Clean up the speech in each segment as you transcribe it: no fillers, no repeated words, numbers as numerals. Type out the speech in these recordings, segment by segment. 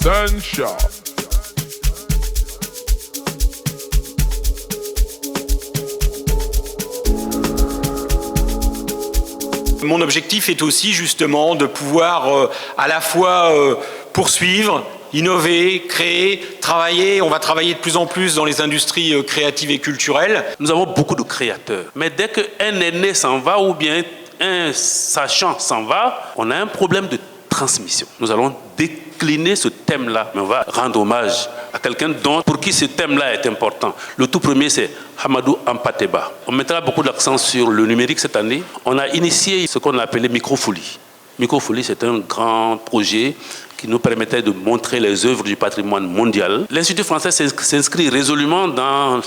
Sunshine. Mon objectif est aussi justement de pouvoir à la fois poursuivre, innover, créer, travailler. On va travailler de plus en plus dans les industries créatives et culturelles. Nous avons beaucoup de créateurs, mais dès qu'un aîné s'en va ou bien un sachant s'en va, on a un problème de transmission. Nous allons décliner ce thème-là, mais on va rendre hommage à quelqu'un pour qui ce thème-là est important. Le tout premier, c'est Hamadou Ampateba. On mettra beaucoup d'accent sur le numérique cette année. On a initié ce qu'on a appelé Microfolie. Microfolie, c'est un grand projet qui nous permettait de montrer les œuvres du patrimoine mondial. L'Institut français s'inscrit résolument dans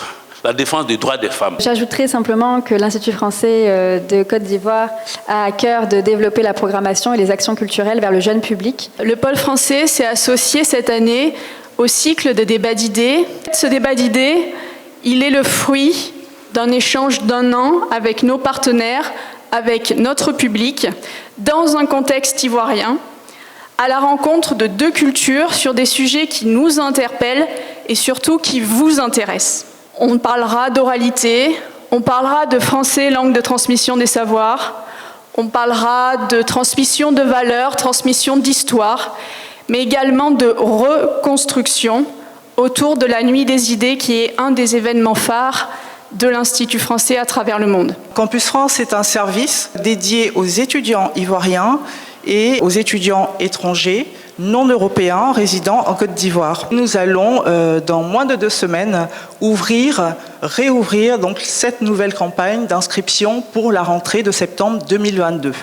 la défense des droits des femmes. J'ajouterai simplement que l'Institut français de Côte d'Ivoire a à cœur de développer la programmation et les actions culturelles vers le jeune public. Le pôle français s'est associé cette année au cycle de débat d'idées. Ce débat d'idées, il est le fruit d'un échange d'1 an avec nos partenaires, avec notre public, dans un contexte ivoirien, à la rencontre de 2 cultures sur des sujets qui nous interpellent et surtout qui vous intéressent. On parlera d'oralité, on parlera de français, langue de transmission des savoirs, on parlera de transmission de valeurs, transmission d'histoire, mais également de reconstruction autour de la Nuit des idées qui est un des événements phares de l'Institut français à travers le monde. Campus France est un service dédié aux étudiants ivoiriens et aux étudiants étrangers non européens résidant en Côte d'Ivoire. Nous allons, dans moins de 2 semaines, réouvrir donc cette nouvelle campagne d'inscription pour la rentrée de septembre 2022.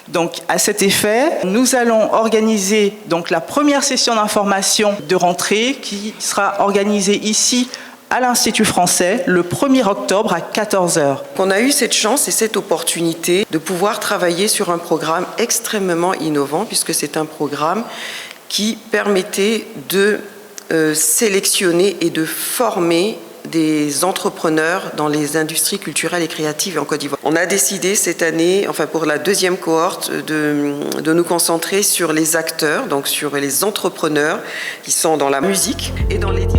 Donc, à cet effet, nous allons organiser donc la première session d'information de rentrée qui sera organisée ici à l'Institut français le 1er octobre à 14h. On a eu cette chance et cette opportunité de pouvoir travailler sur un programme extrêmement innovant puisque c'est un programme qui permettait de sélectionner et de former des entrepreneurs dans les industries culturelles et créatives en Côte d'Ivoire. On a décidé cette année, enfin pour la 2e cohorte, de nous concentrer sur les acteurs, donc sur les entrepreneurs qui sont dans la musique et dans l'édition.